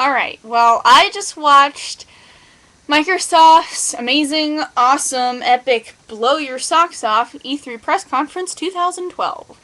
Alright, well, I just watched Microsoft's amazing, awesome, epic, blow your socks off E3 press conference 2012.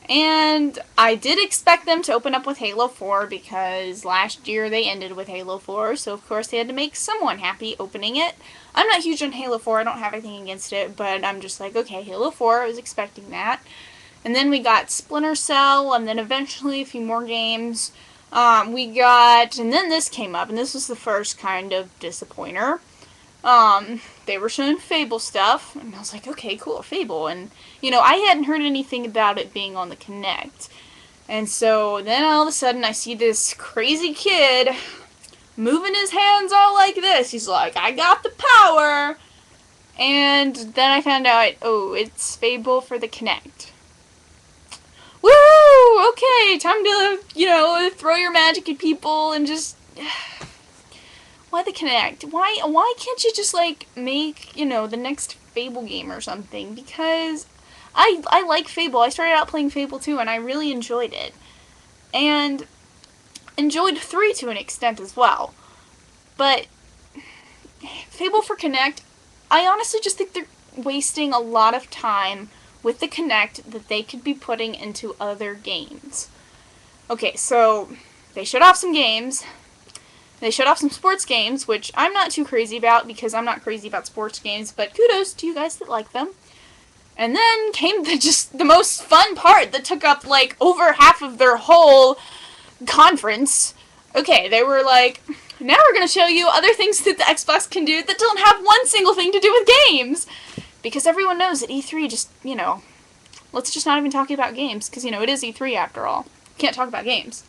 And I did expect them to open up with Halo 4 because last year they ended with Halo 4, so of course they had to make someone happy opening it. I'm not huge on Halo 4, I don't have anything against it, but I'm just like, okay, Halo 4, I was expecting that. And then we got Splinter Cell, and then eventually a few more games. And then this came up, and this was the first kind of disappointer. They were showing Fable stuff, and I was like, okay, cool, Fable. And, I hadn't heard anything about it being on the Kinect. And so then all of a sudden I see this crazy kid moving his hands all like this. He's like, I got the power! And then I found out, oh, it's Fable for the Kinect. Woo! Okay, time to, throw your magic at people and just... Why the Kinect? Why can't you just, make, the next Fable game or something? Because I like Fable. I started out playing Fable 2, and I really enjoyed it. And enjoyed 3 to an extent as well. But Fable for Kinect, I honestly just think they're wasting a lot of time with the Kinect that they could be putting into other games. Okay, so they showed off some games. They showed off some sports games, which I'm not too crazy about because I'm not crazy about sports games, but kudos to you guys that like them. And then came the most fun part that took up over half of their whole conference. Okay, they were like, now we're going to show you other things that the Xbox can do that don't have one single thing to do with games. Because everyone knows that E3 just, let's just not even talk about games, because, it is E3 after all. Can't talk about games.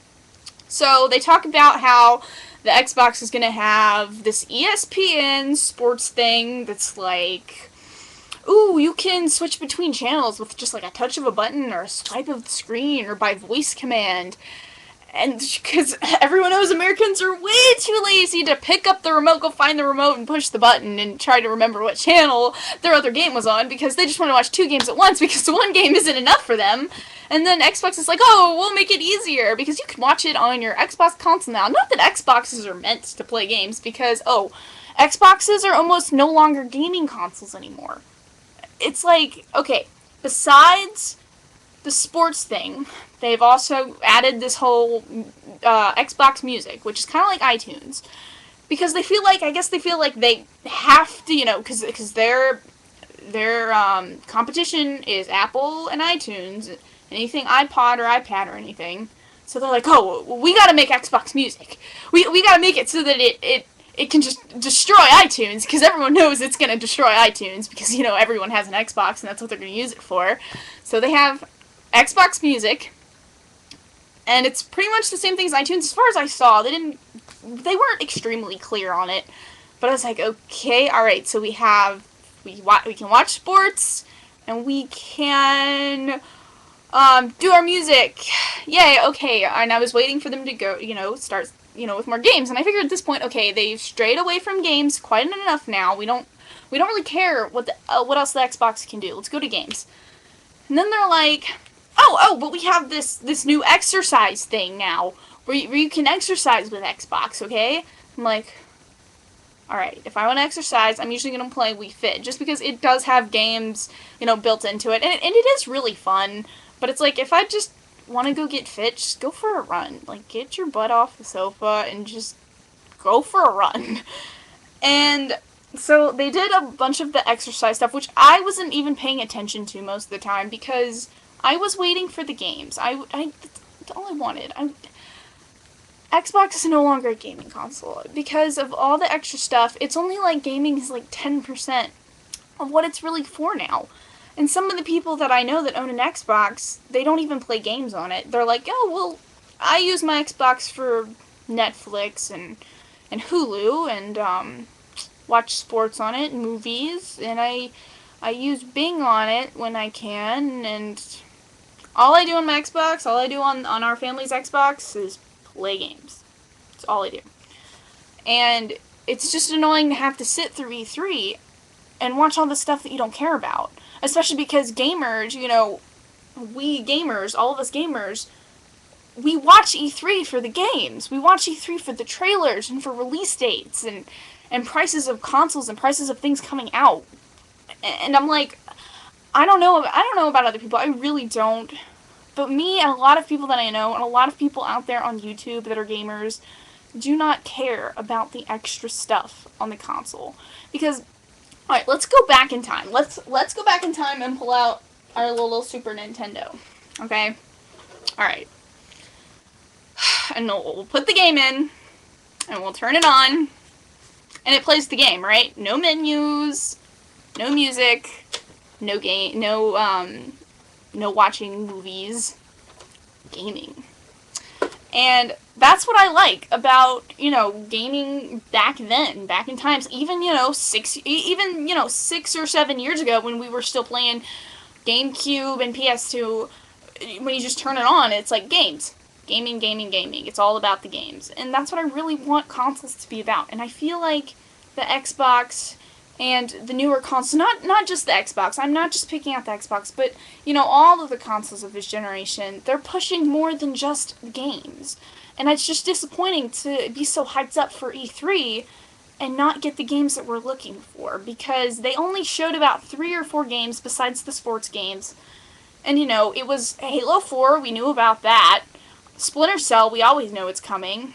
So they talk about how the Xbox is going to have this ESPN sports thing that's like, ooh, you can switch between channels with just a touch of a button or a swipe of the screen or by voice command. And because everyone knows Americans are way too lazy to pick up the remote, go find the remote, and push the button and try to remember what channel their other game was on because they just want to watch 2 games at once because the one game isn't enough for them. And then Xbox is like, oh, we'll make it easier because you can watch it on your Xbox console now. Not that Xboxes are meant to play games because, Xboxes are almost no longer gaming consoles anymore. It's like, okay, besides the sports thing, they've also added this whole Xbox Music, which is kind of like iTunes, because they feel like they have to, because their competition is Apple and iTunes, anything iPod or iPad or anything. So they're like, oh, we gotta make Xbox Music. We gotta make it so that it can just destroy iTunes, because everyone knows it's going to destroy iTunes, because, everyone has an Xbox, and that's what they're going to use it for. So they have Xbox Music, and it's pretty much the same thing as iTunes. As far as I saw, they weren't extremely clear on it, but I was like, okay, alright, so we can watch sports, and we can do our music. Yay, okay, and I was waiting for them to go, start with more games. And I figured at this point, okay, they've strayed away from games quite enough now. We don't really care what else the Xbox can do. Let's go to games. And then they're like, but we have this new exercise thing now, where you can exercise with Xbox, okay? I'm like, alright, if I want to exercise, I'm usually going to play Wii Fit, just because it does have games, built into it, and it is really fun, but it's like, if I just want to go get fit, just go for a run. Get your butt off the sofa and just go for a run. And so they did a bunch of the exercise stuff, which I wasn't even paying attention to most of the time because I was waiting for the games. That's all I wanted. Xbox is no longer a gaming console. Because of all the extra stuff, it's only gaming is 10% of what it's really for now. And some of the people that I know that own an Xbox, they don't even play games on it. They're like, oh, well, I use my Xbox for Netflix and Hulu and watch sports on it, movies, and I use Bing on it when I can, and all I do on my Xbox, all I do on our family's Xbox is play games. That's all I do. And it's just annoying to have to sit through E3 and watch all the stuff that you don't care about. Especially because gamers, we gamers, all of us gamers, we watch E3 for the games. We watch E3 for the trailers and for release dates and prices of consoles and prices of things coming out. And I'm like, I don't know about other people. I really don't. But me and a lot of people that I know and a lot of people out there on YouTube that are gamers do not care about the extra stuff on the console. Because, alright, let's go back in time. Let's go back in time and pull out our little Super Nintendo. Okay? Alright. And we'll put the game in, and we'll turn it on, and it plays the game, right? No menus, no music, no game, no watching movies, gaming. And that's what I like about, gaming back then, back in times, even 6 or 7 years ago when we were still playing GameCube and PS2. When you just turn it on, it's like games. Gaming, gaming, gaming. It's all about the games. And that's what I really want consoles to be about. And I feel like the Xbox and the newer consoles, not just the Xbox, I'm not just picking out the Xbox, but, all of the consoles of this generation, they're pushing more than just games. And it's just disappointing to be so hyped up for E3 and not get the games that we're looking for, because they only showed about 3 or 4 games besides the sports games. And, it was Halo 4, we knew about that. Splinter Cell, we always know it's coming.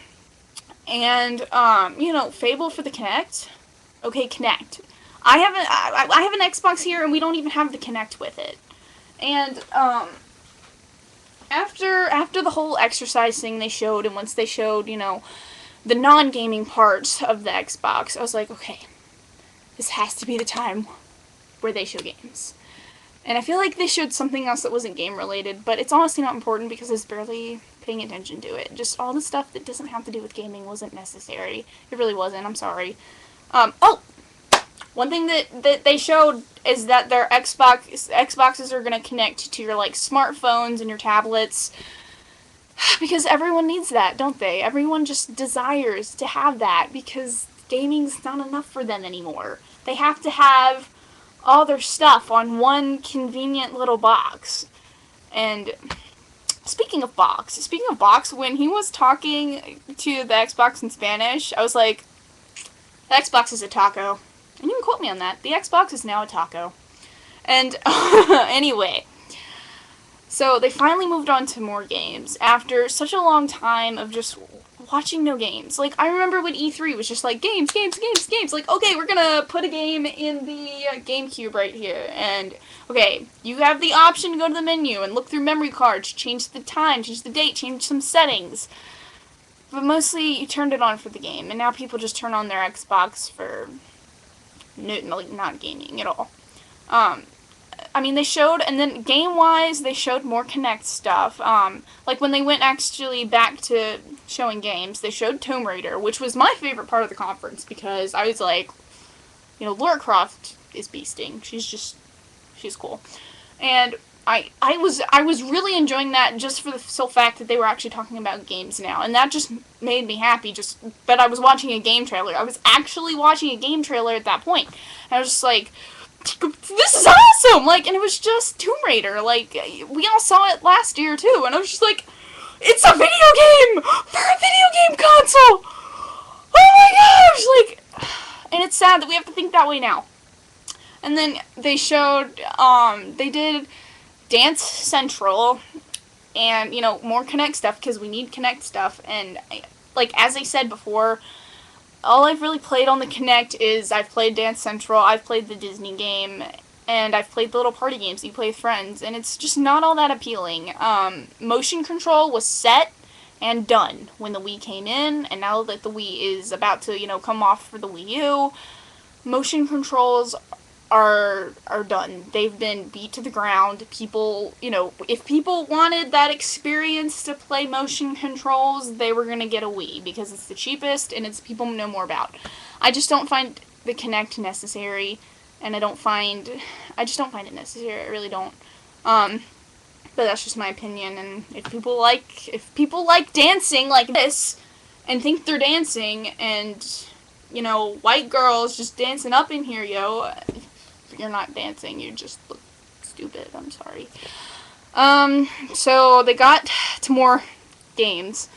And, Fable for the Kinect. Okay, Kinect. I have an Xbox here, and we don't even have the Kinect with it. And, after the whole exercise thing they showed, and once they showed, the non-gaming parts of the Xbox, I was like, okay, this has to be the time where they show games. And I feel like they showed something else that wasn't game-related, but it's honestly not important because I was barely paying attention to it. Just all the stuff that doesn't have to do with gaming wasn't necessary. It really wasn't, I'm sorry. One thing that they showed is that their Xboxes are going to connect to your, smartphones and your tablets. Because everyone needs that, don't they? Everyone just desires to have that because gaming's not enough for them anymore. They have to have all their stuff on one convenient little box. And speaking of box, when he was talking to the Xbox in Spanish, I was like, the Xbox is a taco. And you can quote me on that. The Xbox is now a taco. And anyway, so they finally moved on to more games after such a long time of just watching no games. I remember when E3 was just like, games. Like, okay, we're gonna put a game in the GameCube right here. And, okay, you have the option to go to the menu and look through memory cards, change the time, change the date, change some settings. But mostly, you turned it on for the game. And now people just turn on their Xbox for not gaming at all. They showed, and then game-wise, they showed more Kinect stuff. When they went actually back to showing games, they showed Tomb Raider, which was my favorite part of the conference, because I was like, Lara Croft is beasting. She's cool. And I was really enjoying that just for the sole fact that they were actually talking about games now, and that just made me happy, but I was watching a game trailer. I was actually watching a game trailer at that point. And I was just like, this is awesome! And it was just Tomb Raider. We all saw it last year, too, and I was just like, it's a video game! For a video game console! Oh my gosh! And it's sad that we have to think that way now. And then they showed, they did Dance Central, and, more Kinect stuff, because we need Kinect stuff, and, as I said before, all I've really played on the Kinect is I've played Dance Central, I've played the Disney game, and I've played the little party games you play with friends, and it's just not all that appealing. Motion control was set and done when the Wii came in, and now that the Wii is about to, come off for the Wii U, motion controls are done. They've been beat to the ground. People, if people wanted that experience to play motion controls, they were gonna get a Wii, because it's the cheapest and it's people know more about. I just don't find the Kinect necessary, and I just don't find it necessary. I really don't. But that's just my opinion, and if people like dancing like this, and think they're dancing, and, white girls just dancing up in here, you're not dancing, you just look stupid, I'm sorry. So they got to more games.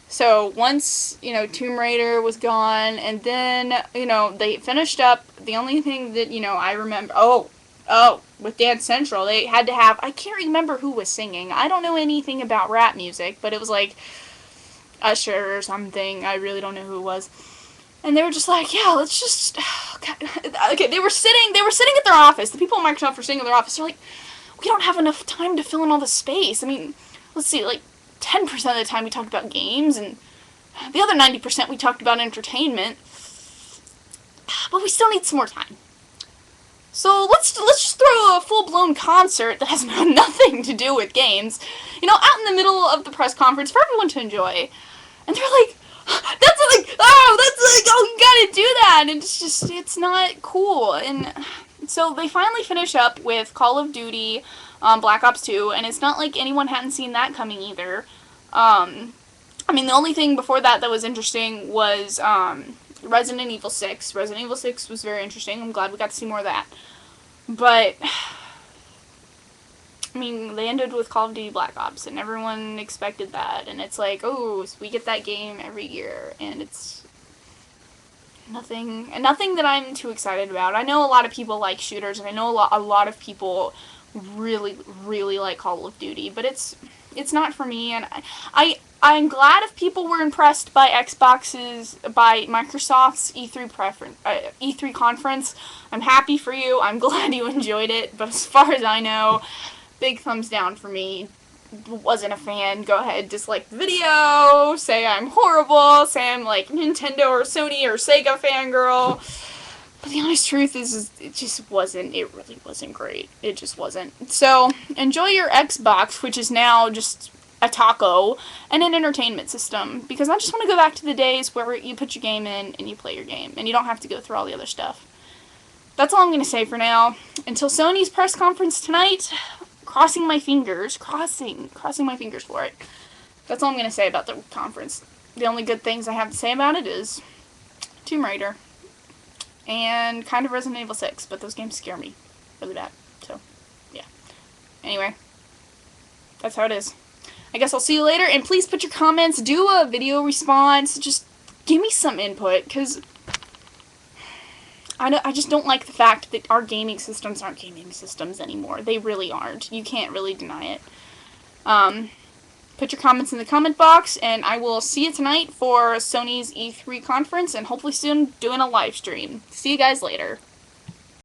So once, Tomb Raider was gone, and then, they finished up, the only thing that, I remember, with Dance Central, they had to have, I can't remember who was singing. I don't know anything about rap music, but it was like Usher or something. I really don't know who it was. And they were just like, yeah, let's just, okay, they were sitting at their office. The people at Microsoft were sitting in their office. They're like, we don't have enough time to fill in all the space. I mean, let's see, like, 10% of the time we talked about games, and the other 90% we talked about entertainment. But we still need some more time. So let's just throw a full-blown concert that has nothing to do with games, out in the middle of the press conference for everyone to enjoy. And they're like, you gotta do that, and it's not cool. And so they finally finish up with Call of Duty, Black Ops 2, and it's not like anyone hadn't seen that coming either. The only thing before that was interesting was, Resident Evil 6. Resident Evil 6 was very interesting. I'm glad we got to see more of that. But, they ended with Call of Duty Black Ops, and everyone expected that, and it's like, oh, so we get that game every year, and it's nothing that I'm too excited about. I know a lot of people like shooters, and I know a lot of people really, really like Call of Duty, but it's not for me, and I'm glad if people were impressed by Microsoft's E3 conference. I'm happy for you. I'm glad you enjoyed it, but as far as I know, big thumbs down for me. Wasn't a fan. Go ahead, dislike the video, say I'm horrible, say I'm like Nintendo or Sony or Sega fangirl. But the honest truth is it really wasn't great. It just wasn't. So, enjoy your Xbox, which is now just a taco, and an entertainment system. Because I just want to go back to the days where you put your game in and you play your game, and you don't have to go through all the other stuff. That's all I'm going to say for now. Until Sony's press conference tonight, crossing my fingers for it. That's all I'm going to say about the conference. The only good things I have to say about it is Tomb Raider and kind of Resident Evil 6, but those games scare me really bad. So, yeah. Anyway, that's how it is. I guess I'll see you later, and please put your comments, do a video response, just give me some input, because I just don't like the fact that our gaming systems aren't gaming systems anymore. They really aren't. You can't really deny it. Put your comments in the comment box, and I will see you tonight for Sony's E3 conference, and hopefully soon doing a live stream. See you guys later.